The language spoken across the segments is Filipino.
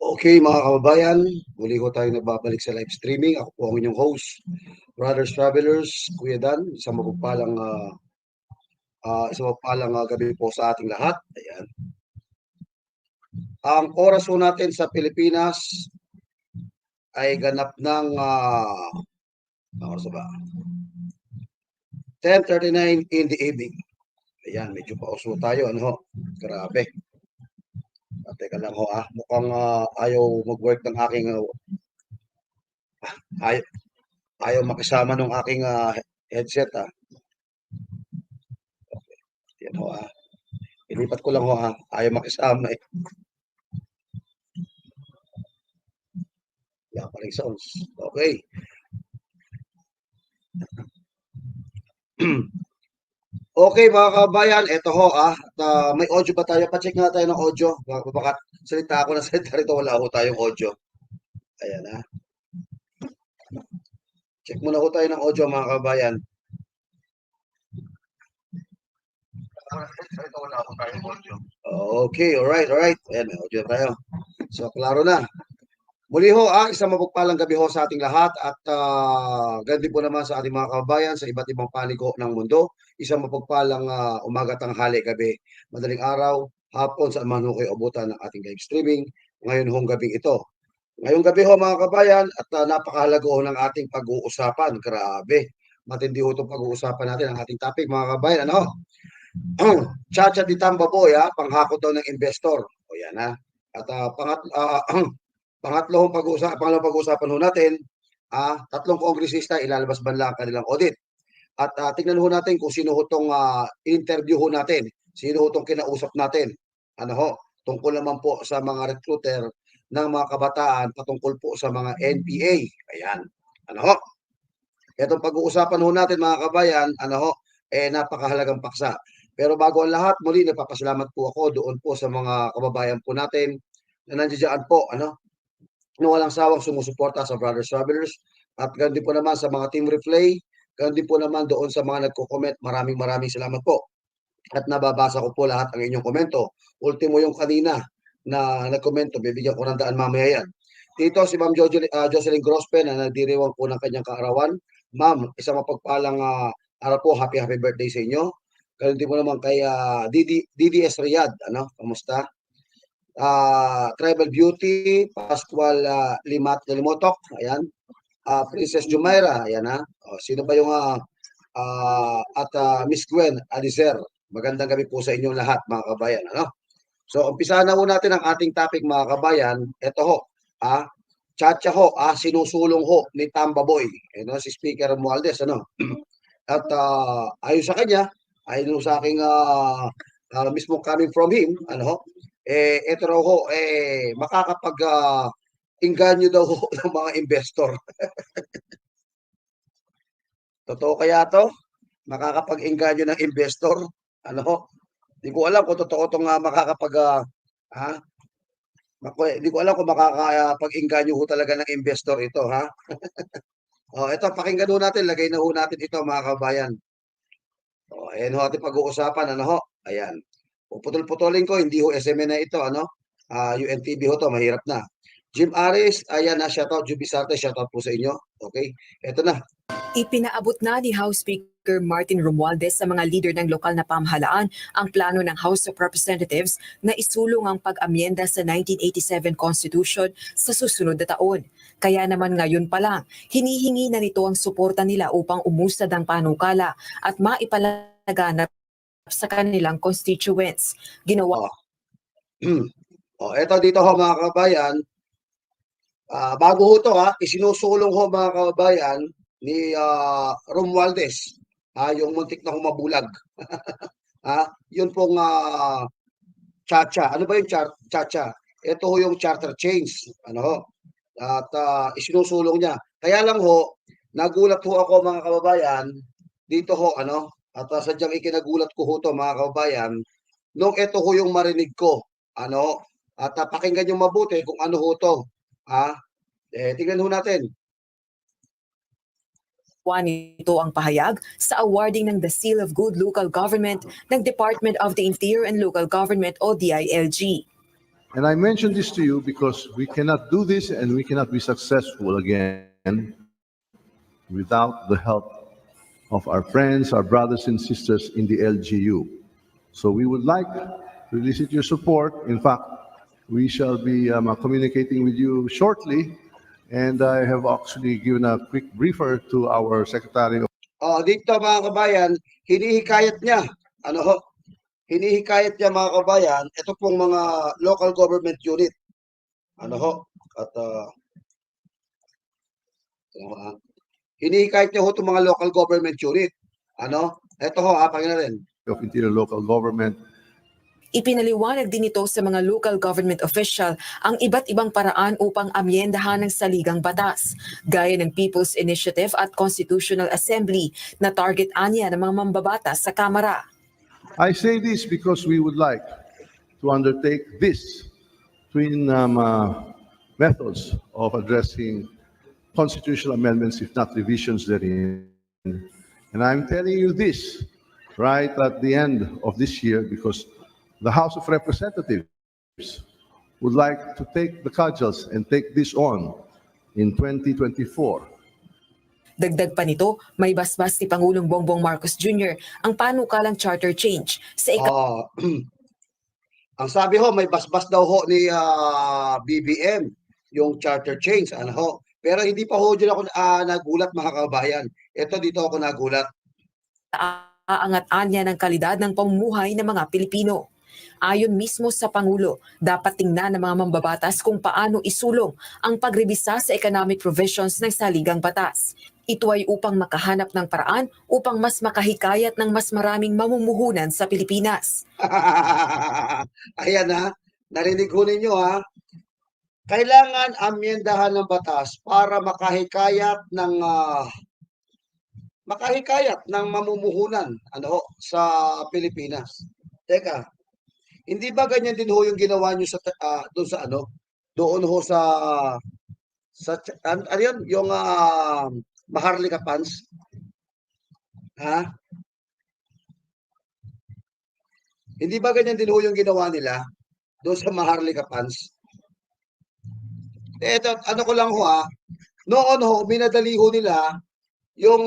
Okay mga kababayan, muli ko tayo nagbabalik sa live streaming. Ako po ang inyong host, Brothers Travelers, Kuya Dan. Isang mapagpalang gabi po sa ating lahat. Ayan. Ang oras po natin sa Pilipinas ay ganap ng oras ba? 10:39 in the evening. Ayan, medyo pauso tayo. Ano ho? Grabe. Teka lang ho Mukhang ayaw mag-work ng aking ay, ayaw makisama ng aking headset Yan ho Ilipat ko lang ho Ayaw makisama eh. Yan pa rin sounds. Okay. Okay mga kabayan, eto ho may audio ba tayo? Pa-check nga tayo ng audio. Baka salita ako na salita rito, wala ho tayong audio. Ayan Check muna ho tayo ng audio mga kabayan. Okay, alright. Ayan, may audio tayo. So, klaro na. Muli ho, isang mapagpalang gabi ho sa ating lahat at ganti po naman sa ating mga kababayan sa iba't ibang panig ng mundo. Isang mapagpalang umaga, tanghali, gabi, madaling araw, hapon, saan man ho kayo abutan ng ating live streaming ngayon hong gabi ito. Ngayong gabi ho mga kabayan at napakahalaga ho ng ating pag-uusapan. Grabe, matindi ho itong pag-uusapan natin ang ating topic mga kabayan. Chacha di Tambaboy, panghakot daw ng investor. O yan At pangalawang pag-uusapan ho natin, tatlong kongresista ilalabas ba ang kanilang audit. At tingnan ho natin kung sino ho itong interview ho natin. Sino ho itong kinausap natin. Tungkol naman po sa mga recruiter ng mga kabataan patungkol po sa mga NPA. Ayan. Itong pag-uusapan ho natin mga kabayan, napakahalagang paksa. Pero bago ang lahat, muli nagpapasalamat po ako doon po sa mga kababayan po natin na nandiyan po, na walang sawang sumusuporta sa Brothers Travelers. At ganun din po naman sa mga Team Replay, ganun din po naman doon sa mga nagko-comment. Maraming salamat po. At nababasa ko po lahat ang inyong komento. Ultimo yung kanina na nagkomento, bibigyan ko ng daan mamaya yan. Dito si Ma'am Jocelyn Grospe na nagdiriwang po ng kanyang kaarawan. Ma'am, isang mapagpalang araw po. Happy birthday sa inyo. Ganun din po naman kay DDS Riyadh. Kamusta? Tribal Beauty, Pascual Limotok, ayan. Princess Jumaira, ayan sino ba yung Miss Gwen Alicer. Magandang gabi po sa inyong lahat mga kabayan. So umpisahan na ho natin ang ating topic mga kabayan. Ito ho, Chacha ho, sinusulong ho ni Tambaboy, si Speaker Romualdez, At ayon sa kanya, ayon sa aking mismo coming from him, ito raw ho, makakapag-inganyo daw ho ng mga investor. Totoo kaya to? Makakapag-inganyo ng investor? Hindi ko alam kung totoo itong hindi ko alam kung makakapag-inganyo ho talaga ng investor ito, ito, pakinggan ho natin, lagay na ho natin ito mga kabayan. Ayan ho ating pag-uusapan, ayan. Puputol-putulin ko, hindi ho SMN na ito, UNTV ho to, mahirap na. Jim Aris, ayan shoutout. Juby Sarte, shoutout po sa inyo. Okay, eto na. Ipinaabot na ni House Speaker Martin Romualdez sa mga leader ng lokal na pamahalaan ang plano ng House of Representatives na isulong ang pag-amyenda sa 1987 Constitution sa susunod na taon. Kaya naman ngayon pa lang, hinihingi na nito ang suporta nila upang umusad ang panukala at maipalaganap sa kanilang constituents. Ginawa. Eto dito ho mga kabayan, bago ho to isinusulong ho mga kabayan ni Romualdez, yung muntik na humabulag. Yun pong Chacha. Ano ba yung Chacha? Ito ho yung charter change. At isinusulong niya. Kaya lang ho, nagulat ho ako mga kababayan, dito ho, at sadyang ikinagulat ko ho to mga kababayan, nung ito ho yung marinig ko, at pakinggan yung mabuti kung ano ho to. Tingnan ho natin. Nito ang pahayag sa awarding ng the Seal of Good Local Government ng Department of the Interior and Local Government o DILG. And I mention this to you because we cannot do this and we cannot be successful again without the help of our friends, our brothers and sisters in the LGU. So we would like to elicit your support. In fact, we shall be communicating with you shortly. And I have actually given a quick briefer to our Secretary of Dito mga kabayan, hinihikayat niya, ano ho, hinihikayat niya mga kabayan, ito pong mga local government unit. Ano ho, at hinihikayat niya ho itong mga local government unit. Ano, ito ho, pakinggan rin. Interior Local Government. Ipinaliwanag din ito sa mga local government official ang iba't ibang paraan upang amyendahan ng saligang batas, gaya ng People's Initiative at Constitutional Assembly na target anya ng mga mambabatas sa Kamara. I say this because we would like to undertake this twin methods of addressing constitutional amendments, if not revisions therein. And I'm telling you this right at the end of this year because the House of Representatives would like to take the cudgels and take this on in 2024. Dagdag pa nito, may basbas ni Pangulong Bongbong Marcos Jr. ang panukalang charter change sa Ang sabi ho, may basbas daw ho ni BBM yung charter change. Ano ho? Pero hindi pa ho dyan ako nagulat mga kabayan. Ito dito ako nagulat. Aangat-anya ng kalidad ng pamumuhay ng mga Pilipino. Ayon mismo sa Pangulo, dapat tingnan ng mga mambabatas kung paano isulong ang pagrebisa sa economic provisions ng saligang batas. Ito ay upang makahanap ng paraan upang mas makahikayat ng mas maraming mamumuhunan sa Pilipinas. Ayan ha, narinig ho ninyo ha. Kailangan amyendahan ng batas para makahikayat ng mamumuhunan sa Pilipinas. Teka, hindi ba ganyan din ho yung ginawa niyo sa doon ho sa ano yun, yung Maharlika Funds? Ha? Hindi ba ganyan din ho yung ginawa nila doon sa Maharlika Funds? Ito, ano ko lang ho noon ho, minadali ho nila yung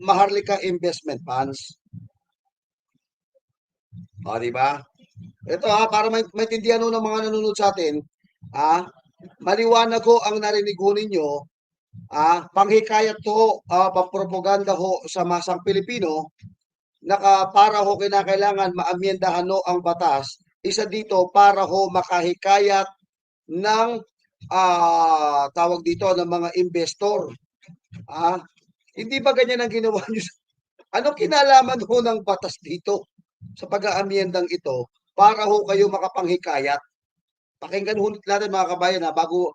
Maharlika Investment Funds. Di ba? Ito para maintindihan ho ng mga nanonood sa atin, maliwanag ho ang narinig ho ninyo, panghikayat ho, pampropaganda ho sa masang Pilipino, para ho kinakailangan maamyendahan ho ang batas. Isa dito para ho makahikayat ng tawag dito ng mga investor. Hindi ba ganyan ang ginawa niyo? Ano kinalaman ho ng batas dito sa pag-aamyendang ito para ho kayo makapanghikayat? Pakinggan ho natin mga kabayan bago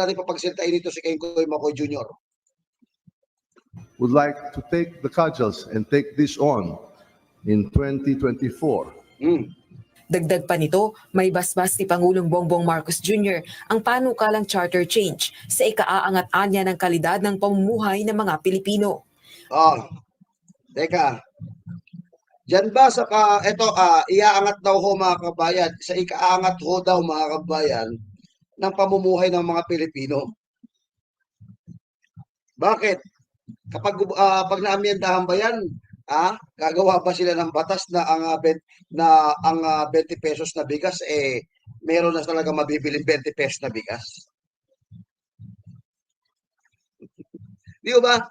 natin papagsaltain ito si Kengkoy Makoy Jr. Would like to take the cudgels and take this on in 2024. Dagdag pa nito, may basbas ni Pangulong Bongbong Marcos Jr. ang panukalang charter change sa ikaaangat-anya ng kalidad ng pamumuhay ng mga Pilipino. Teka. Diyan ba iaangat daw ho mga kabayan, sa ikaangat ho daw mga kabayan ng pamumuhay ng mga Pilipino. Bakit? Pag naamyendahan ba yan, gagawa ba sila ng batas na ang 20 pesos na bigas meron na talaga mabibiling 20 pesos na bigas? Di ba?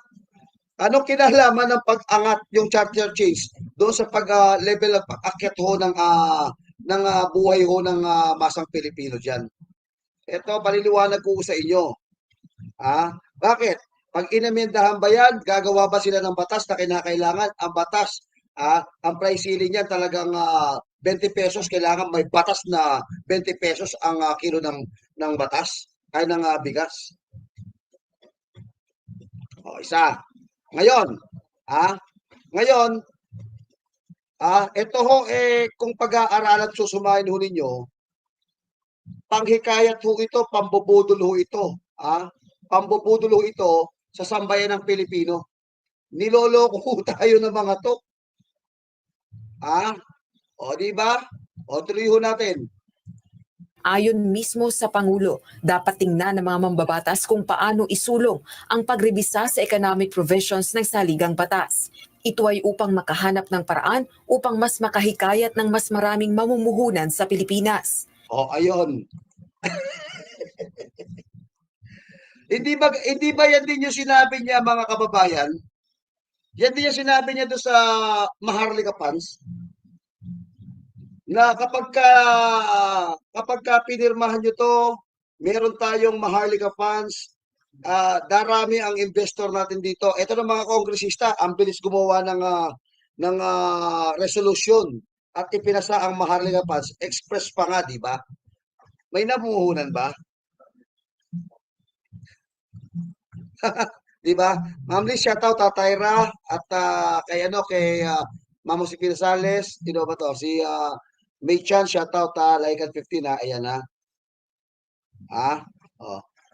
Ano kinalaman ng pag-angat yung charter change doon sa pag-level of pag-akyat ho ng buhay ho ng masang Pilipino diyan? Ito paliliwanag ko sa inyo. Bakit? Pag inamyendahan ba yan, gagawa ba sila ng batas na kinakailangan? Ang batas, ang price ceiling niyan talagang 20 pesos, kailangan may batas na 20 pesos ang kilo ng batas, ay ng bigas. Isa. Ngayon, ito ho kung pag-aaralan susumahin ho ninyo, panghikayat ho ito, pambubudol ho ito, pambubudol ho ito sa sambayan ng Pilipino. Niloloko ho tayo ng mga to. Di ba? Tuloy ho natin. Ayon mismo sa Pangulo, dapat tingnan ng mga mambabatas kung paano isulong ang pagrebisa sa economic provisions ng saligang batas. Ito ay upang makahanap ng paraan upang mas makahikayat ng mas maraming mamumuhunan sa Pilipinas. Ayun. Hindi ba yan din yung sinabi niya, mga kababayan? Yan din yung sinabi niya doon sa Maharlika Funds na kapag ka pinirmahan nyo to, meron tayong Maharlika Funds, darami ang investor natin dito. Ito ng mga kongresista, ang bilis gumawa ng resolution at ipinasa ang Maharlika Funds. Express pa nga, di ba? May namumuhunan ba? Di ba? Ma'am Liz, shoutout Tatayra at kay Ma'am Josefina Sales, sino ba to? Si May Chan, shoutout Laikan 15 ayan na.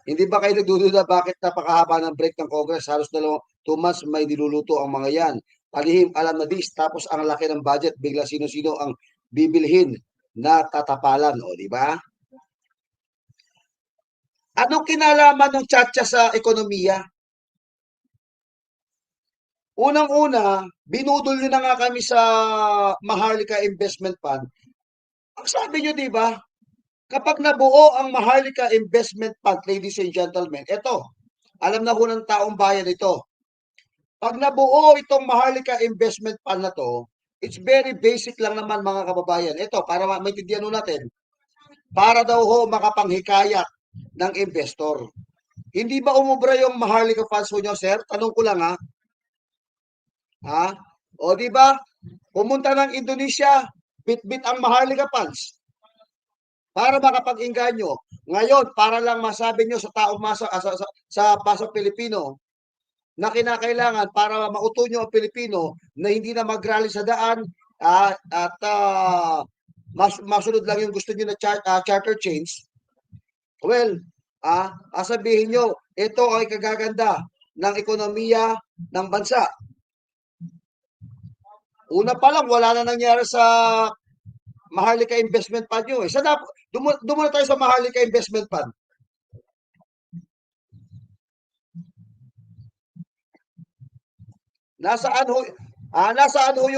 Hindi ba kayo nagdududa bakit napakahaba ng break ng Congress? Halos 2 months may niluluto ang mga yan. Palihim, alam na dis, tapos ang laki ng budget, bigla sino-sino ang bibilhin na tatapalan, di ba? Anong kinalaman ng tiyatsa sa ekonomiya? Unang-una, binudol nyo na nga kami sa Maharlika Investment Fund. Ang sabi nyo, di ba? Kapag nabuo ang Maharlika Investment Fund, ladies and gentlemen, ito, alam na ho ng taong bayan ito. Pag nabuo itong Maharlika Investment Fund na to, it's very basic lang naman, mga kababayan. Ito, para maintindihan natin, para daw ho makapanghikayat ng investor. Hindi ba umubra yung Maharlika Funds ho nyo, sir? Tanong ko lang, O di ba? Pumunta ng Indonesia, bit-bit ang Maharlika Funds para makapag-inganyo. Ngayon, para lang masabi nyo sa taong sa pasok Pilipino na kinakailangan para mauto nyo ang Pilipino na hindi na mag-rally sa daan at masunod lang yung gusto nyo na charter change. Well, sabihin nyo, ito ay kagaganda ng ekonomiya ng bansa. Una pa lang, wala na nangyari sa Maharlika Investment Fund nyo. Doon muna tayo sa Maharlika Investment Fund. Nasaan ho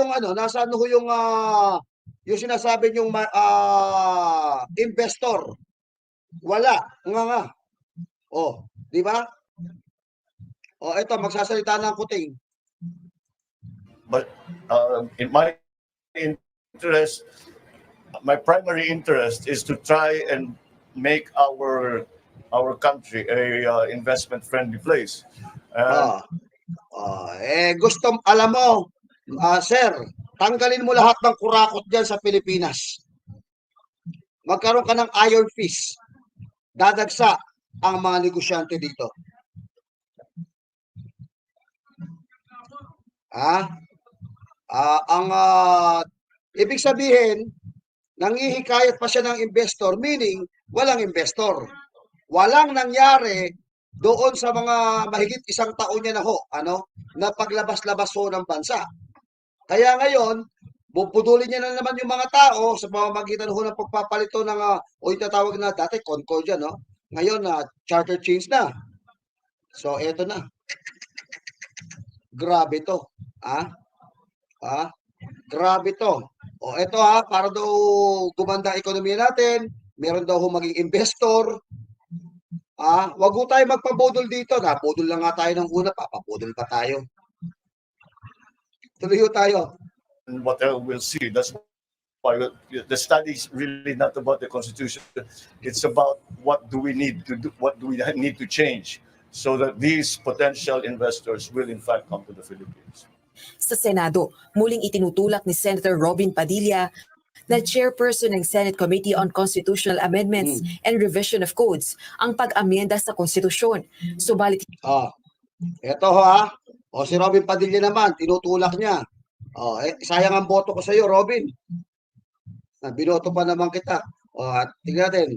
yung sinasabi yung investor? Wala. Nga. Di ba? Ito, magsasalita ng kuting. But in my interest, my primary interest is to try and make our country a investment-friendly place. Alam mo, sir, tanggalin mo lahat ng kurakot dyan sa Pilipinas. Magkaroon ka ng iron fist. Dadagsa ang mga negosyante dito. Ibig sabihin, nanghihikayat pa siya ng investor, meaning walang investor. Walang nangyari doon sa mga mahigit 1 taon niya na paglabas-labas ho ng bansa. Kaya ngayon, bubudulin niya na naman yung mga tao sa pamamagitan ho ng pagpapalito ng itatawag na dati Concordia, ngayon charter change na. So eto na. Grabe to. Grabe to. Eto para daw gumanda ang ekonomiya natin, meron daw maging investor. Wag ho tayo magpabudol dito. Napudol lang nga tayo ng una, papabudol pa tayo. Tuloy ho tayo. And what we'll see, that's why the study is really not about the Constitution. It's about what do we need to do, what do we need to change so that these potential investors will in fact come to the Philippines. Sa Senado, muling itinutulak ni Senator Robin Padilla na chairperson ng Senate Committee on Constitutional Amendments and Revision of Codes ang pag-amyenda sa konstitusyon. Subalit eto si Robin Padilla naman, tinutulak niya. Sayang ang boto ko sa iyo, Robin. Binoto pa naman kita. Tingnan natin.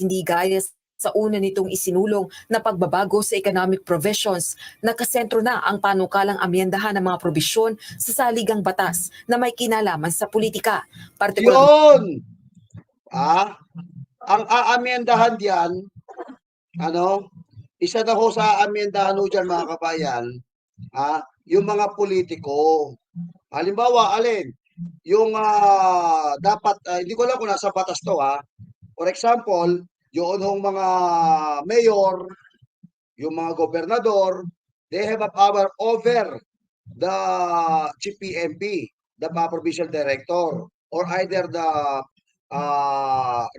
Hindi gaya sa una nitong isinulong na pagbabago sa economic provisions, nakasentro na ang panukalang amyendahan ng mga probisyon sa saligang batas na may kinalaman sa politika. Yun! ang aamyendahan diyan, ano, isa na ho sa aamyendahan ho diyan mga kabayan, yung mga politiko. Halimbawa, alin? Yung dapat, hindi ko alam kung nasa batas to For example, yung hong mga mayor, yung mga gobernador, they have a power over the chief PNP, the provincial director, or either the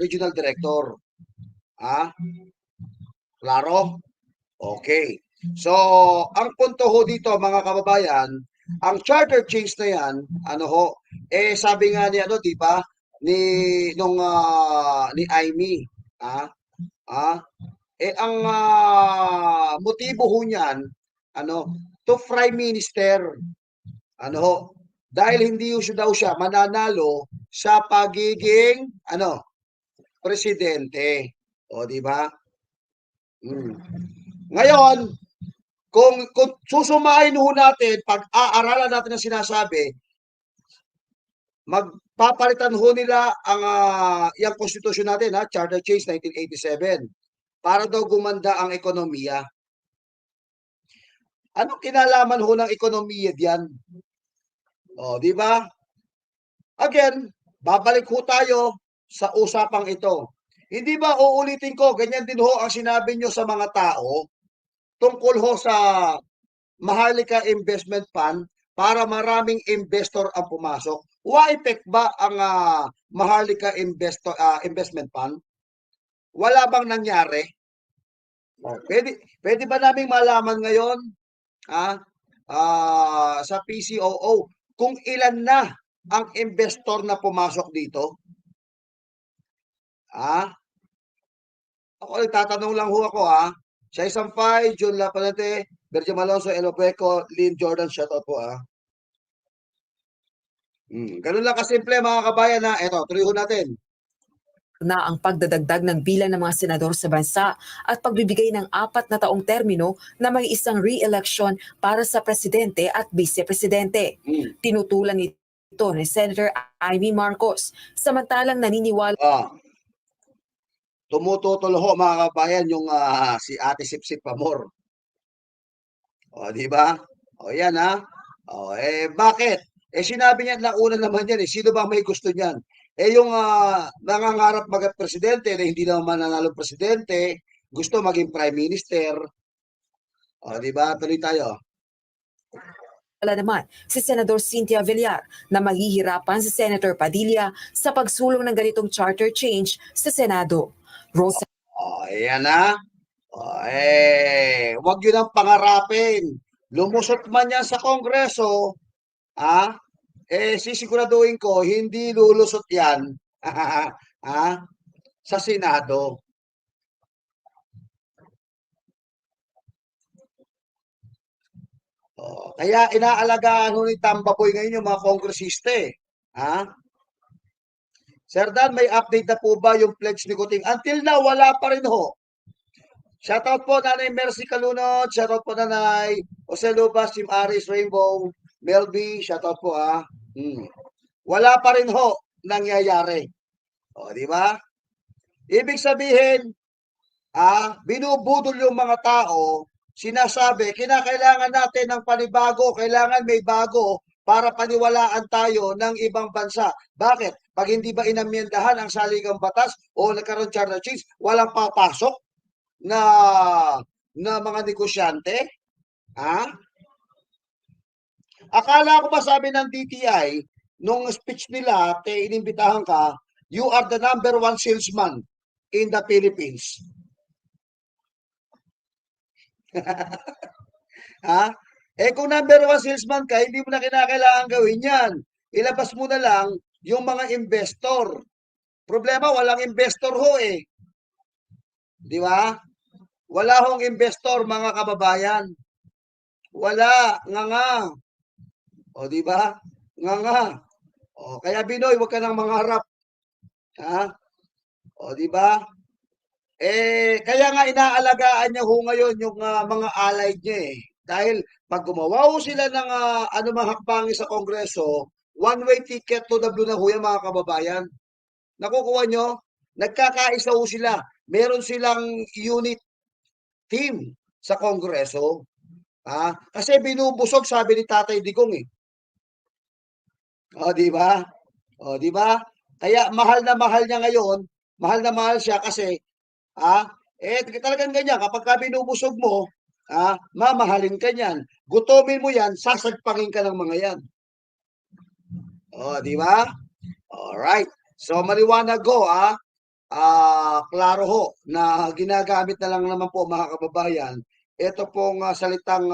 regional director. Klaro? Okay. So, ang punto ho dito mga kababayan, ang charter change na yan, sabi nga ni di ba, ni Amy, ang motibo ho niyan, to prime minister, dahil hindi daw siya mananalo sa pagiging, presidente. O, di ba? Ngayon, kung susumain ho natin, pag-aaralan natin ang sinasabi, magpapalitan ho nila ang yung konstitusyon natin, Charter Change 1987, para daw gumanda ang ekonomiya. Anong kinalaman ho ng ekonomiya diyan? O, di ba? Again, babalik ho tayo sa usapang ito. Hindi ba uulitin ko, ganyan din ho ang sinabi nyo sa mga tao tungkol ho sa Maharlika Investment Fund para maraming investor ang pumasok. Wa-effect ba ang Maharlika Investment Fund? Wala bang nangyari? Pwede ba naming malaman ngayon sa PCOO kung ilan na ang investor na pumasok dito? Ako nagtatanong lang ho ako Shai Sampay, Jun Lapalante, Berjo Malonzo, Elo Beco, Lynn Jordan, shoutout po Ganun lang kasimple mga kabayan Eto, tuloy ho natin. Na ang pagdadagdag ng bilang ng mga senador sa bansa at pagbibigay ng 4 na taong termino na may isang re-election para sa presidente at vice-presidente. Tinutulan ito ni Senator Amy Marcos. Samantalang naniniwala tumututol ho mga kabayan yung si Ate Sipsip Pamor. O, di ba? O, yan bakit? Sinabi niya na una naman yan sino ba may gusto niyan? Yung nangangarap mag-presidente na hindi naman mananalo presidente, gusto maging prime minister. O, di ba? Tuloy tayo. naman si Senador Cynthia Villar na mahihirapan si Senator Padilla sa pagsulong ng ganitong charter change sa Senado. Rosa Ayan wag yun ang pangarapin. Lumusot man yan sa Kongreso, sisiguraduhin ko, hindi lulusot yan sa Senado. Kaya inaalagaan ho ni Tambaboy ngayon yung mga kongresista Sir Dan, may update na po ba yung pledge ni Kuting? Until now, wala pa rin ho. Shoutout po Nanay Mercy Calunot, shoutout po Nanay Jose Lubas, Team Aris, Rainbow, Melby, shoutout po Wala pa rin ho nangyayari. O, di ba? Ibig sabihin, binubudol yung mga tao, sinasabi, kinakailangan natin ng panibago, kailangan may bago para paniwalaan tayo ng ibang bansa. Bakit? Pag hindi ba inamyendahan ang saligang batas o nagkaroon charter change, walang papasok na mga negosyante? Akala ko ba sabi ng DTI, nung speech nila, inimbitahan ka, you are the number 1 salesman in the Philippines. Kung number 1 salesman ka, hindi mo na kinakailangan gawin yan. Ilabas mo na lang yung mga investor. Problema, walang investor ho Di ba? Wala hong investor mga kababayan. Wala, nga. O, di ba? Nga. O, kaya Binoy, wag ka nang mangarap. O, di ba? Kaya nga inaalagaan niya ho ngayon yung mga allied niya Dahil pag gumawa ho sila ng anumang hakbangin sa Kongreso, one-way ticket to the blue na ho yan mga kababayan. Nakukuha nyo? Nagkakaisa ho sila. Meron silang unit team sa Kongreso. Kasi binubusog, sabi ni Tatay Digong eh. O, di ba? O, di ba? Kaya mahal na mahal niya ngayon, mahal na mahal siya kasi, talagang ganyan, kapag ka binubusog mo, mamahalin ka niyan. Gutomin mo yan, sasagpangin ka ng mga yan. O, di ba? Alright. So, maliwanag ho, klaro ho, na ginagamit na lang naman po mga kababayan, ito pong salitang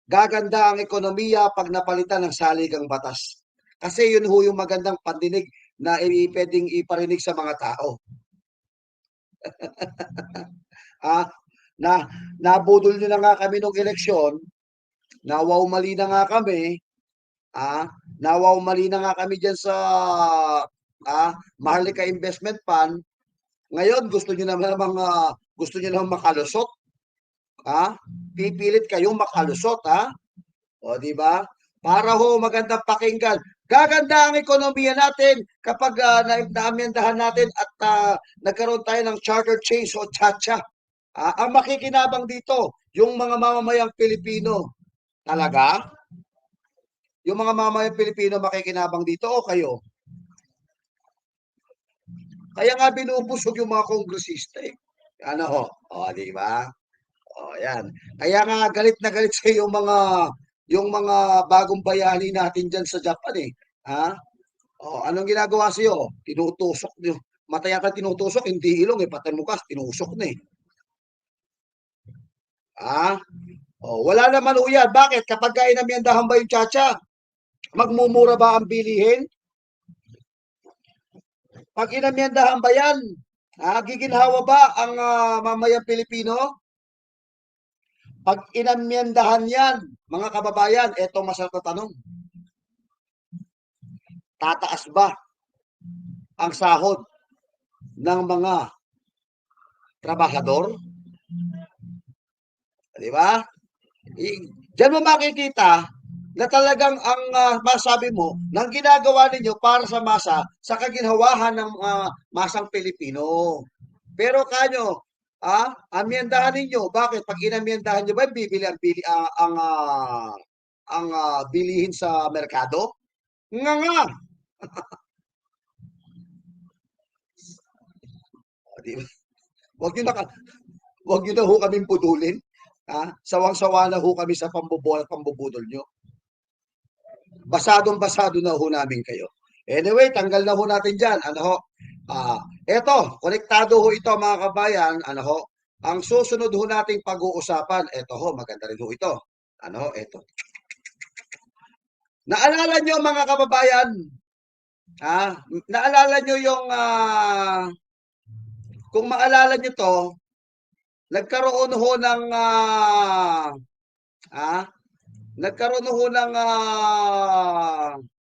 gaganda ang ekonomiya pag napalitan ng saligang batas. Kasi yun ho yung magandang pandinig na pwedeng iparinig sa mga tao. Nabudol nyo na nga kami nung eleksyon, nawaw mali na nga kami, nawaw mali na nga kami dyan sa Maharlika Investment Fund. Ngayon, gusto nyo naman makalusot. Pipilit kayong makalusot, O, di ba? Para ho magandang pakinggan. Gaganda ang ekonomiya natin kapag naamyandahan natin at nagkaroon tayo ng charter change o chacha. Ang makikinabang dito, yung mga mamamayang Pilipino. Talaga? Yung mga mamamayang Pilipino makikinabang dito o kayo? Kaya nga binubusog yung mga kongresista eh. Ano ho? O, di ba? O, yan. Kaya nga galit na galit sa yung mga bagong bayani natin dyan sa Japan eh. O, anong ginagawa sa'yo? Tinutusok nyo. Mata yata tinutusok, hindi ilong eh. Pati mukas, tinusok na eh. O, wala naman ho yan. Bakit? Kapag inamyandahan ba yung chacha, magmumura ba ang bilihin? Pag inamyandahan ba yan, giginhawa ba ang mamayang Pilipino? Pag inamyandahan yan, mga kababayan, eto masarap na tanong. Tataas ba ang sahod ng mga trabahador? Di ba? Diyan mo makikita na talagang ang masabi mo, nang ginagawa ninyo para sa masa, sa kaginhawahan ng masang Pilipino. Pero kanyo, amyendahan ninyo. Bakit? Pag inamyendahan nyo ba, bibili ang bilihin sa merkado? Nga. Diba? Wag nyo na ho kaming pudulin. Sawang-sawa na ho kami sa pambubudol nyo. Basadong-basado na ho namin kayo. Anyway, tanggal na ho natin dyan. Eto, konektado ho ito mga kabayan. Ang susunod ho nating pag-uusapan, eto ho, maganda rin ho ito. Eto. Naalala nyo mga kababayan, naalala nyo yung, kung maalala nyo to, nagkaroon ho ng,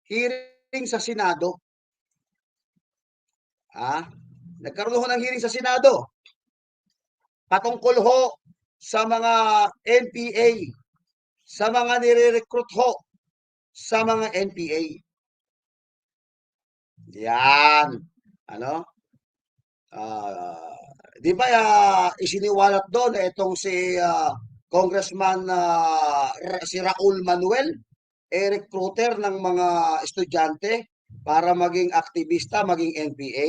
hearing sa Senado. Nagkaroon ho ng hearing sa Senado. Patungkol ho sa mga NPA, sa mga nire-recruit ho sa mga NPA. Yan. Di ba isiniwalat doon itong si Congressman si Raul Manuel, recruiter ng mga estudyante para maging aktivista, maging NPA,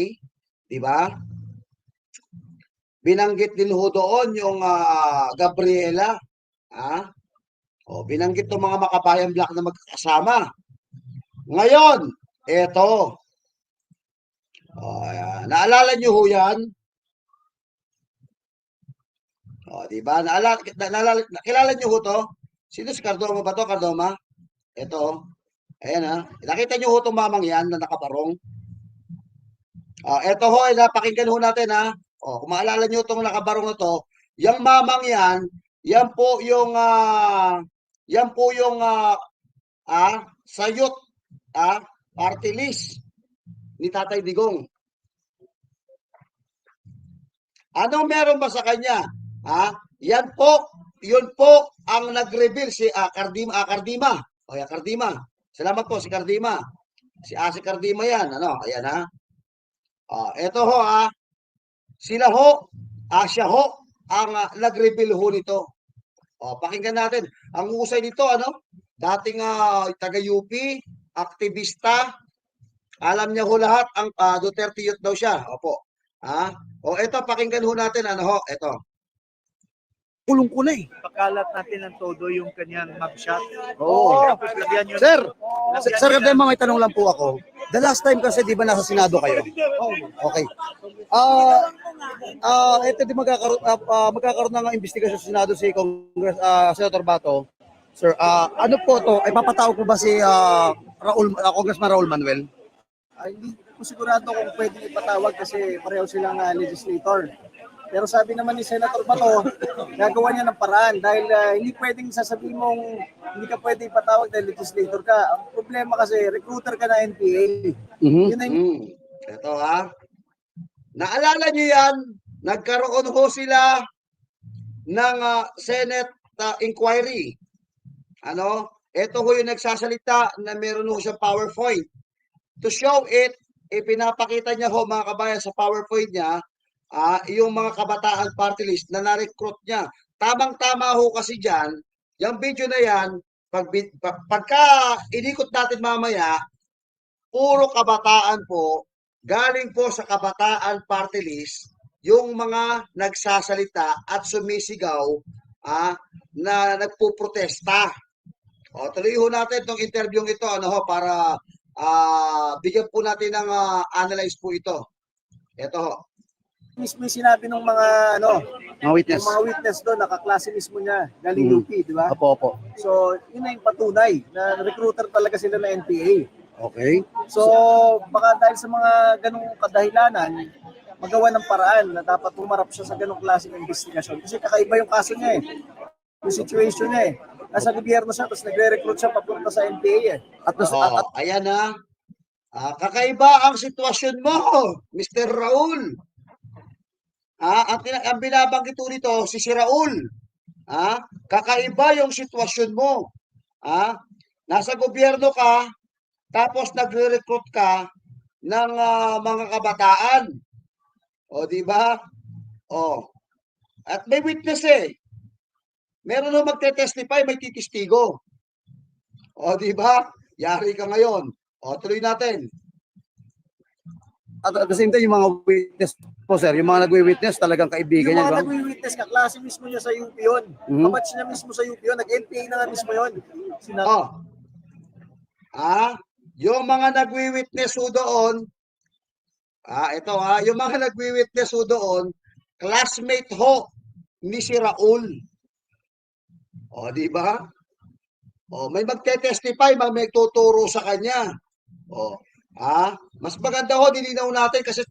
di ba? Binanggit din ho doon yung Gabriela, binanggit ng mga makabayan black na magkakasama. Ngayon, eto. Naalala nyo ho yan? Diba? Nakilala nyo ho to? Sino si Cardoma ba to? Cardoma? Ito. Ayan Nakita nyo ho itong mamang yan na nakabarong? Ito ho, napakinggan ho natin kung maalala nyo itong nakabarong na to, yung mamang yan, yan po yung sayot, party list ni Tatay Digong. Anong meron ba sa kanya? Yun po ang nag-reveal si Cardima. Cardima. Salamat po si Cardima. Si Cardima yan. Ayan Eto ho sila ho, siya ho ang nag-reveal ho nito. Pakinggan natin. Ang husay nito, dating taga-UP, aktivista, alam niya ho lahat, ang Duterte youth daw siya. Opo. Eto, pakinggan ho natin, eto. Kulong ko na eh. Pakalat natin ng todo yung kanyang mugshot. Oo. Tapos lagyan yun. Sir, lagyan Sir yun Gadema, may tanong lang po ako. The last time kasi di ba nasa Senado kayo? Okay. Ito di magkakaroon ng investigasyon sa Senado si Congress Senator Bato. Sir, ano po to? Ay papatawag po ba si Congressman Raul Manuel? Hindi ko sigurado kung pwede ipatawag kasi pareho silang legislator. Pero sabi naman ni Senator Bato, gagawa niya ng paraan dahil hindi pwedeng sasabihin mong hindi ka pwede ipatawag dahil legislator ka. Ang problema kasi, recruiter ka na NPA. Yun na yung Ito naalala niyo yan, nagkaroon ho sila ng Senate inquiry. Ito ho yung nagsasalita na meron ho siyang PowerPoint. To show it, ipinapakita niya ho mga kabayan sa PowerPoint niya, yung mga kabataan party list na na-recruit niya. Tamang-tama ho kasi dyan, yung video na yan, pagka inikot natin mamaya, puro kabataan po, galing po sa kabataan party list, yung mga nagsasalita at sumisigaw na nagpuprotesta. Tuloy ho natin itong interview ito para bigyan po natin ng analyze po ito. Ito ho. mismo yung sinabi ng mga Mga witness. ng mga witness doon, nakaklase mismo niya, galing UP, di ba? Opo. So, yun na yung patunay na recruiter talaga sila na NPA. Okay. So, baka dahil sa mga ganong kadahilanan, magawa ng paraan na dapat humarap siya sa ganong klaseng investigasyon. Kasi kakaiba yung kaso niya yung situation niya Nasa gobyerno siya, tapos nagre-recruit siya papunta sa NPA At Ayan kakaiba ang sitwasyon mo, Mr. Raul. Ang binabanggit nito, si Raul. Kakaiba yung sitwasyon mo. Nasa gobyerno ka, tapos nagre-recruit ka ng mga kabataan. Di ba? At may witness Meron na magte-testify, may titistigo. Di ba? Yari ka ngayon. Tuloy natin. at the same time, yung mga witness po, sir, yung mga nagwi-witness, talagang kaibigan Yung niya, mga di ba? nagwi-witness, kaklase mismo niya sa UP yun. Kabatch niya mismo sa UP yun. Nag-NPA na nga mismo yun. Yung mga nagwi-witness ho doon, yung mga nagwi-witness ho doon, classmate ho ni si Raul. Di ba? May magte-testify, may tuturo sa kanya. Mas maganda ho, nilinaw natin kasi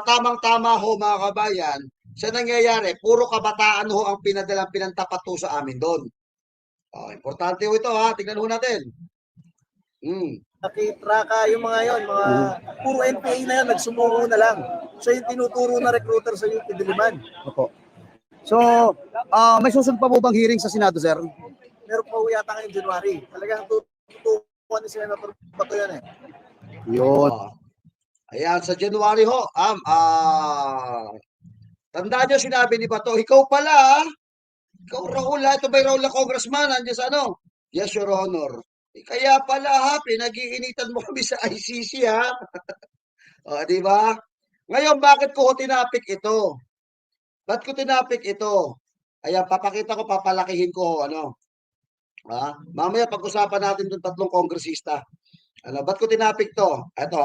tamang-tama ho mga kabayan, sa nangyayari, puro kabataan ho ang pinantapat ho sa amin doon. Importante ho ito tingnan ho natin. Nakitraka yung mga yon, mga puro NPA na yan, nagsumuko na lang. Siya yung tinuturo na recruiter sa UP Diliman. Opo. So, may susunod pa po bang hearing sa Senado, sir? Meron pa yata ngayong January. Talagang tutukuan ni Senator Bato yan Yun. Ayan, sa January ho, tandaan nyo sinabi ni Bato, ikaw pala, ikaw Raul ito ba yung Raul na congressman, nandiyan sa Yes, Your Honor. Kaya pala pinag-iinitan mo kami sa ICC di ba? Ngayon, bakit ko tinapik ito? Ba't ko tinapik ito? Ayan, papakita ko, papalakihin ko, mamaya pag-usapan natin itong tatlong kongresista. Ba't ko tinapik to? Ito,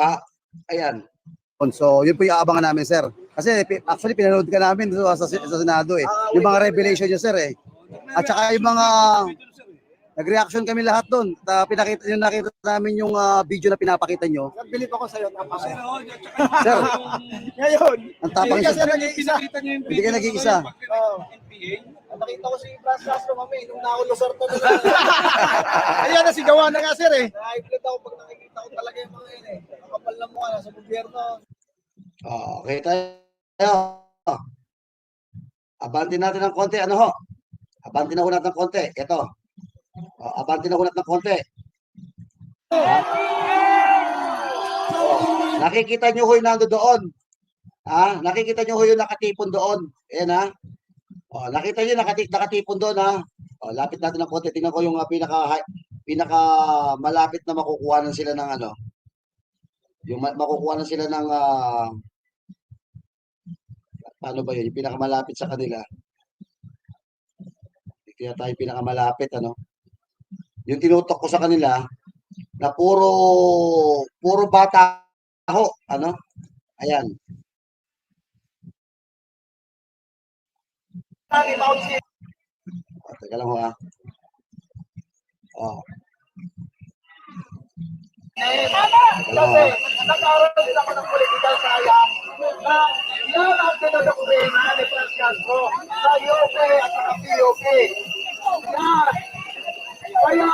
ayan. So, yun po yung aabangan namin, sir. Kasi actually, pinanood ka namin sa Senado yung mga revelation niya, sir At saka yung mga nag-reaction kami lahat doon. Nakita namin yung video na pinapakita nyo. Bilip ako sa'yo. Sir, Ngayon, ang tapang hindi kasi siya. nag-iisa. Hindi ka nag-iisa. Nakita ko si Blas Castro kami, nung nakulo sorto na lang. Ayan, nasigawa na nga sir Na-hype ako pag nakikita ko talaga yung mga yun Kapal na mukha, nasa gobyerno. Okay tayo. Abanti natin ng konti. Abanti na natin ng konti. Ito. Abanti na natin ng konti. Nakikita nyo ho yung nando doon. Nakikita nyo ho yung nakatipon doon. Ayan ha. Nakita nyo nakatipon doon ha. Lapit natin ng konti. Tingnan ko yung pinaka malapit na makukuha sila ng ano. Yung makukuha sila ng paano ba yun? Yung pinakamalapit sa kanila. Kaya tayo pinakamalapit ano. Yung tinutok ko sa kanila na puro bata ho, ano? Ayan. Teka lang ho ha. Kasi nag-aaral din ako ng political science na yan ang pinag-dokumenta ni Franz Castro sa UP at sa PUP. Yan. Kaya,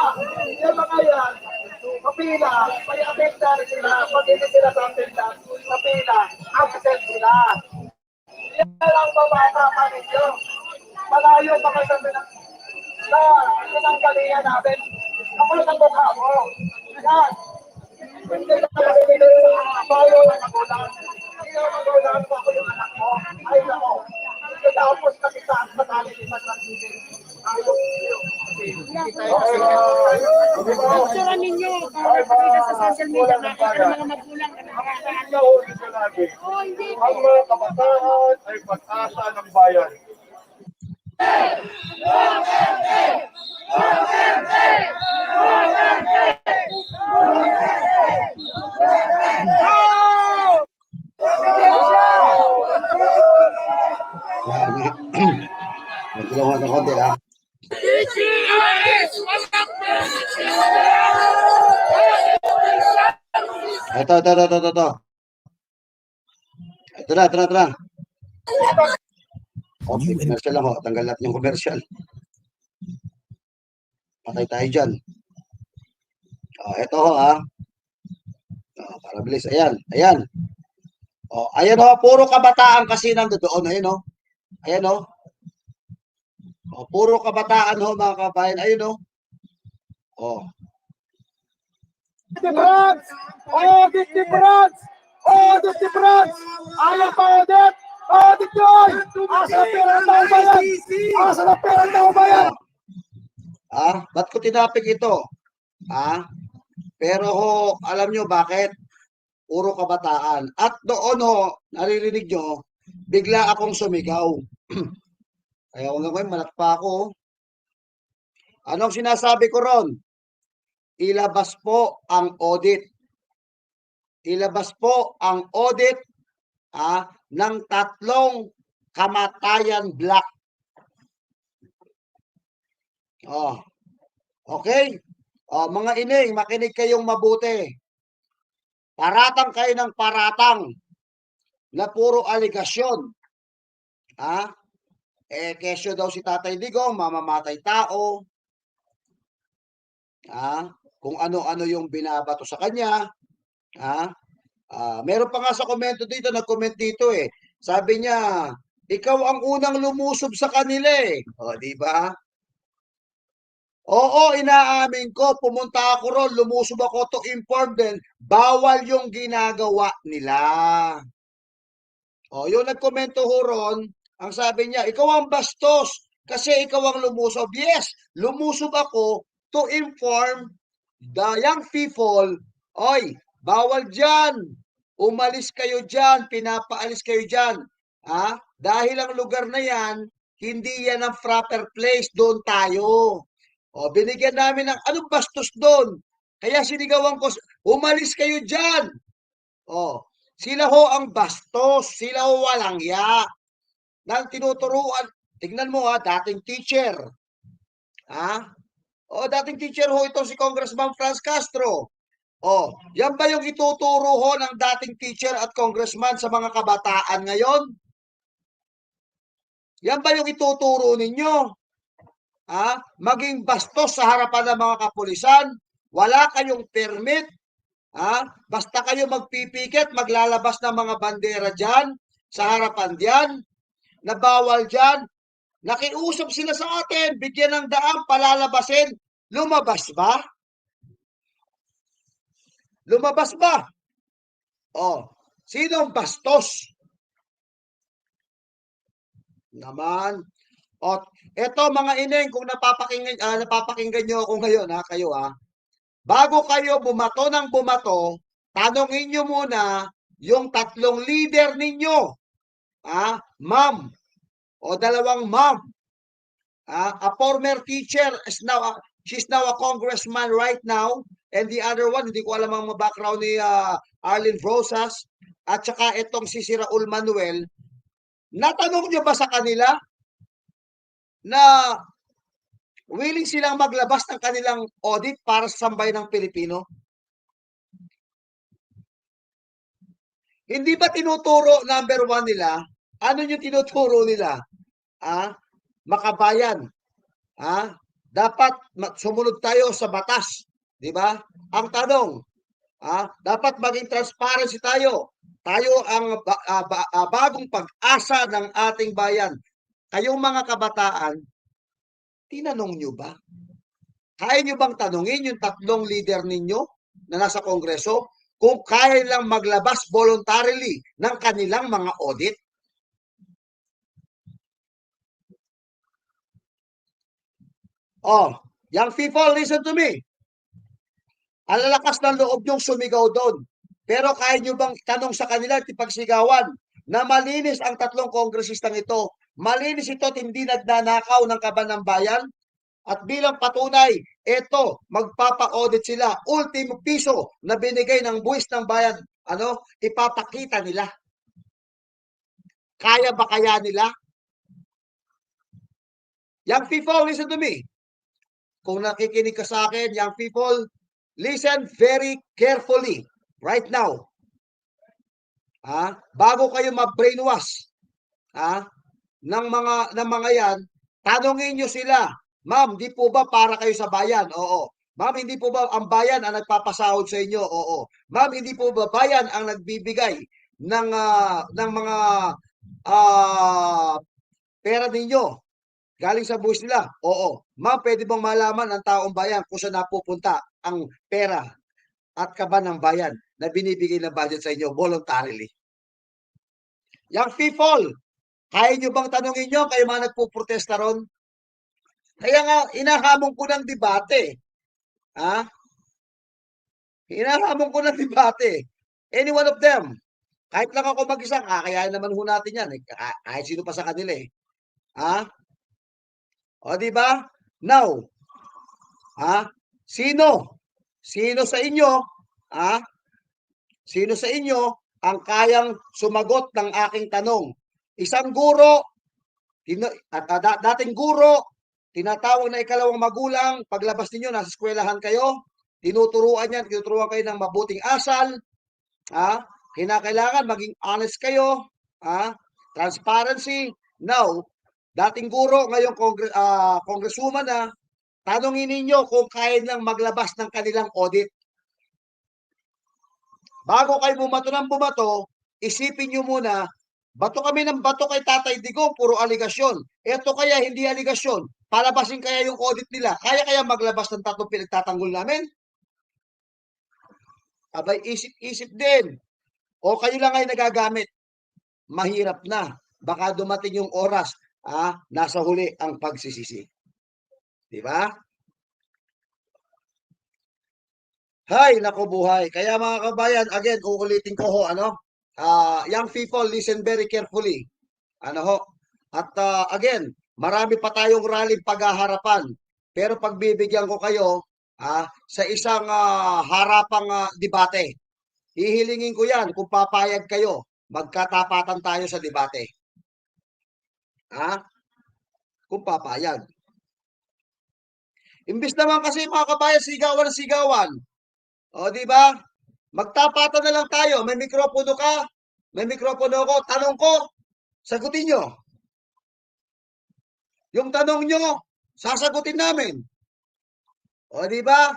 yung mga yan, kapila, may attendance sila, pag hindi sila sa attendance, kapila, absent sila. Yan ang babata ninyo. Malayo pa kayo na pinanggalingan natin. Kapal sa mukha mo. Yan. Hindi na nalilito sa bayo ng magulang. Hindi na magulang ko ako yung anak mo. Ay nako. Tapos na kita at matali ni Matrasibin. Ayaw niyo. Picture ninyo para makita sa social media natin ang mga magulang na nakakaano. Oh, hindi po. Ang mga kabataan ay pag-asa ng bayan. Magtulungan ng konti ha. Ito. Ito na. Okay, commercial lang ho. Tanggal natin yung commercial. Patay tayo dyan. Ito ho ha. Para bilis. Ayan. Ayan ho. Puro kabataan kasi nandoon. Ayan ho. Ayan ho. Puro kabataan ho mga kabayan. Ayun ho. Difference! Audit difference! Audit difference! Ayaw pa audit! Audit yun! Asa na pera ng tao ba yan? Asa na pera ng tao ba yan? Ba't ko tinapik ito? Pero ho, alam nyo bakit? Puro kabataan. At doon ho, naririnig nyo, bigla akong sumigaw. Kaya hanggang ngayon, malat pa ako. Anong sinasabi ko ron? Ilabas po ang audit. Ilabas po ang audit ng 3 kamatayan black. Okay? Mga ining, makinig kayong mabuti. Paratang kayo ng paratang na puro aligasyon. Kesyo daw si Tatay Digong, mamamatay tao. Kung ano-ano yung binabato sa kanya. Meron pa nga sa komento dito, nag-comment dito eh. Sabi niya, ikaw ang unang lumusob sa kanila eh. Di ba? Oo, inaamin ko, pumunta ako ron, lumusob ako to inform din, bawal yung ginagawa nila. Yung nagkomento ho ron, ang sabi niya, ikaw ang bastos kasi ikaw ang lumusob. Yes, lumusob ako to inform the young people, oy, bawal dyan, umalis kayo dyan, pinapaalis kayo dyan. Dahil ang lugar na yan, hindi yan ang proper place, doon tayo. Binigyan namin ng anong bastos doon. Kaya sinigawan ko, umalis kayo dyan. Sila ho ang bastos, sila ho walang ya. Nang tinuturuan, tignan mo dating teacher. Dating teacher ho ito si Congressman Franz Castro. Yan ba yung ituturo ho ng dating teacher at congressman sa mga kabataan ngayon? Yan ba yung ituturo ninyo? Maging bastos sa harapan ng mga kapulisan, wala kayong permit, basta kayo magpipikit, maglalabas ng mga bandera dyan, sa harapan diyan, na bawal dyan, nakiusap sila sa atin, bigyan ng daan, palalabasin, lumabas ba? Lumabas ba? Oh, sinong bastos? Naman. O, eto mga ineng, kung napapakinggan nyo ako ngayon, ha, kayo, ha, bago kayo bumato ng bumato, tanongin nyo muna yung tatlong leader ninyo, ma'am, o dalawang ma'am, a former teacher is now, she's now a congressman right now, and the other one, hindi ko alam ang background ni Arlene Rosas, at saka itong si Raul Manuel, natanong nyo ba sa kanila na willing silang maglabas ng kanilang audit para sa sambayan ng Pilipino? Hindi ba tinuturo, number one nila, ano yung tinuturo nila? Makabayan. Dapat sumunod tayo sa batas. Di ba? Ang tanong, dapat maging transparency tayo. Tayo ang bagong pag-asa ng ating bayan. Kayong mga kabataan, tinanong nyo ba? Kaya nyo bang tanungin yung tatlong leader ninyo na nasa Kongreso kung kaya lang maglabas voluntarily ng kanilang mga audit? Oh, young people, listen to me. Ang lalakas ng loob nyong sumigaw doon. Pero kaya nyo bang tanong sa kanila at ipagsigawan na malinis ang tatlong kongresistang ito? Malinis ito at hindi nagnanakaw ng kaban ng bayan? At bilang patunay, ito, magpapa-audit sila. Ultimo piso na binigay ng buwis ng bayan, ipapakita nila. Kaya ba kaya nila? Young people, listen to me. Kung nakikinig ka sa akin, young people, listen very carefully right now. Bago kayo ma-brainwash ng mga yan, tanungin nyo sila, ma'am, di po ba para kayo sa bayan? Oo. Ma'am, hindi po ba ang bayan ang nagpapasahod sa inyo? Oo. Ma'am, hindi po ba bayan ang nagbibigay ng mga pera ninyo galing sa buwis nila? Oo. Ma'am, pwede bang malaman ang taong bayan kung saan napupunta ang pera at kaban ng bayan na binibigay ng budget sa inyo voluntarily? Young people, kaya nyo bang tanongin nyo kayo mga nagpuprotesta ron? Kaya nga, inahamon ko ng debate. Inahamon ko ng debate. Any one of them. Kahit lang ako mag-isa, kakayain naman ho natin yan. Kahit sino pa sa kanila eh. O, di ba? Now, sino? Sino sa inyo, sino sa inyo ang kayang sumagot ng aking tanong? Isang guro, dating guro, tinatawag na ikalawang magulang, paglabas ninyo, nasa eskwelahan kayo, tinuturuan kayo ng mabuting asal, kinakailangan maging honest kayo, transparency. Now, dating guro, ngayong congresswoman na, tanongin ninyo kung kaya lang maglabas ng kanilang audit. Bago kayo bumato ng bumato, isipin nyo muna, bato kami ng bato kay Tatay Digong, puro aligasyon. Ito kaya hindi aligasyon. Palabasin kaya yung audit nila. Kaya maglabas ng tatlong pinagtatanggol namin? Abay, isip-isip din. O kayo lang ay nagagamit. Mahirap na. Baka dumating yung oras, nasa huli ang pagsisisi. Di ba? Hay, naku buhay. Kaya mga kabayan, again, uulitin ko ho, young people, listen very carefully. At again, marami pa tayong rallying paghaharapan. Pero pagbibigyan ko kayo sa isang harapang debate. Hihilingin ko yan kung papayag kayo. Magkatapatan tayo sa debate. Kung papayag. Imbis naman kasi mga kabayan, sigawan. O, di ba? Magtapatan na lang tayo. May mikropono ka, may mikropono ko. Tanong ko, sagutin nyo. Yung tanong nyo, sasagutin namin. O, di ba?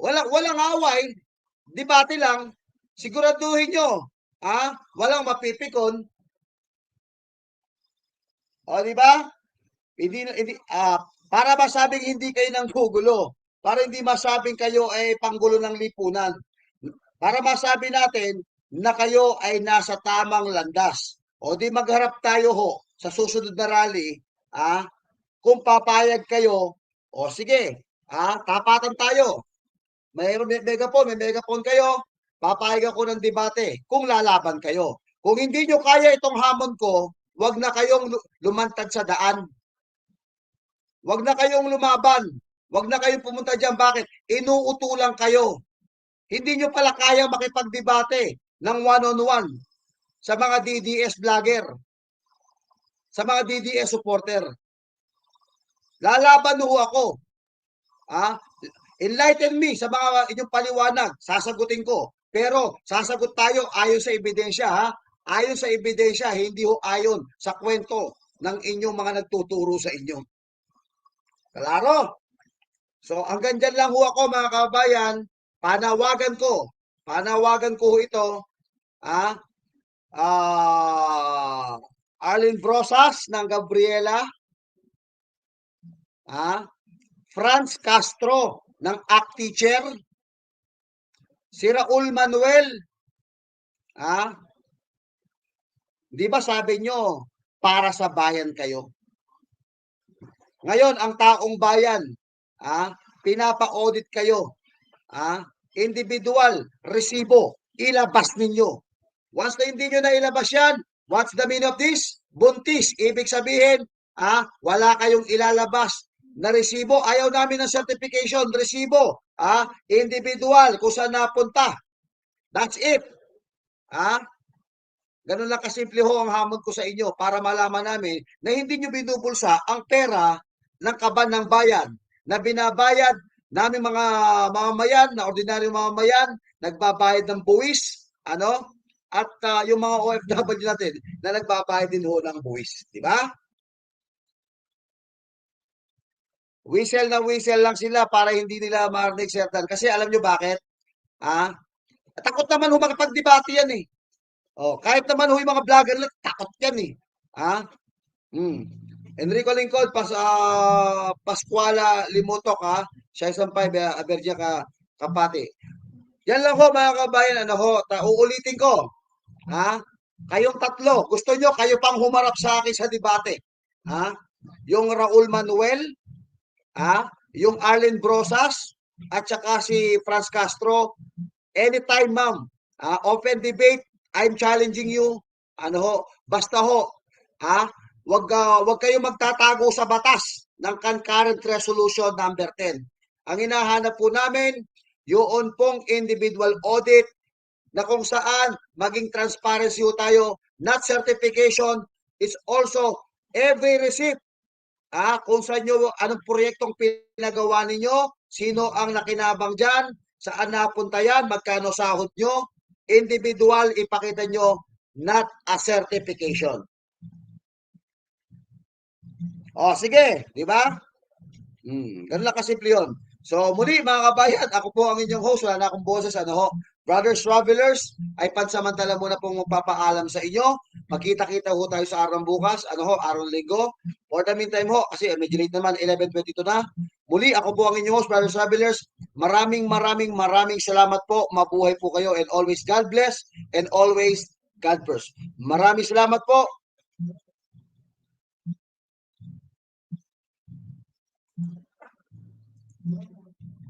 Walang away. Debate lang. Siguraduhin nyo. Walang mapipikon. O, di ba? Para masabing hindi kayo nang gugulo. Para hindi masabing kayo ay panggulo ng lipunan. Para masabi natin na kayo ay nasa tamang landas. O di magharap tayo ho sa susunod na rally, kung papayag kayo, o sige, tapatan tayo. May megaphone kayo, papayag ako ng debate kung lalaban kayo. Kung hindi nyo kaya itong hamon ko, wag na kayong lumantad sa daan. Wag na kayong lumaban. Wag na kayong pumunta dyan. Bakit? Inuutulan kayo. Hindi nyo pala kaya makipagdebate ng one-on-one sa mga DDS vlogger, sa mga DDS supporter. Lalaban ho ako. Enlighten me sa mga inyong paliwanag. Sasagutin ko. Pero sasagot tayo ayon sa ebidensya, ayon sa ebidensya, hindi ho ayon sa kwento ng inyong mga nagtuturo sa inyo. Klaro? So hanggang dyan lang ho ako mga kabayan. Panawagan ko ho ito, Arlene Brosas ng Gabriela, Franz Castro ng ACT Teacher, si Raul Manuel, di ba sabi nyo, para sa bayan kayo. Ngayon, ang taong bayan, pinapa-audit kayo, individual, resibo, ilabas ninyo. Once na hindi nyo na ilabas yan, what's the meaning of this? Buntis. Ibig sabihin, wala kayong ilalabas na resibo. Ayaw namin ng certification, resibo. Individual, kung saan napunta. That's it. Ganun lang kasimple ho ang hamon ko sa inyo para malaman namin na hindi nyo binubulsa ang pera ng kaban ng bayan na binabayad namin mga mamamayan, na ordinaryong mamamayan, nagbabayad ng buwis, at yung mga OFW natin na nagbabayad din ho ng buwis. Di ba? Whistle na whistle lang sila para hindi nila marinig certain. Kasi alam nyo bakit? Takot naman ho makapag-debate yan eh. Kahit naman ho yung mga vlogger lang, takot yan eh. Enrico Lingkod, Pascuala Limutok, siya isang Aberdia Kapati. Yan lang ho mga kabayan, uulitin ko. Kayong tatlo, gusto nyo kayo pang humarap sa akin sa debate. Yung Raul Manuel, yung Arlene Brosas, at saka si Franz Castro, anytime ma'am, open debate, I'm challenging you, basta ho, wag kayo magtatago sa batas ng concurrent resolution number 10. Ang hinahanap po namin, yun pong individual audit na kung saan maging transparency ho tayo, not certification, it's also every receipt. Kung saan nyo, anong proyektong pinagawa ninyo, sino ang nakinabang dyan, saan napunta yan, magkano sahod nyo, individual, ipakita nyo, not a certification. Sige, di ba? Ganun lang kasimple yun. So muli mga kabayan, ako po ang inyong host, wala na akong boses, Brothers Travelers, ay pansamantala muna pong magpapaalam sa inyo. Magkita-kita ho tayo sa araw bukas, araw linggo. For the meantime ho, kasi medyo late naman, 11:22 na. Muli, ako po ang inyong host, Brothers Travelers. Maraming salamat po. Mabuhay po kayo and always God bless and always God first. Maraming salamat po.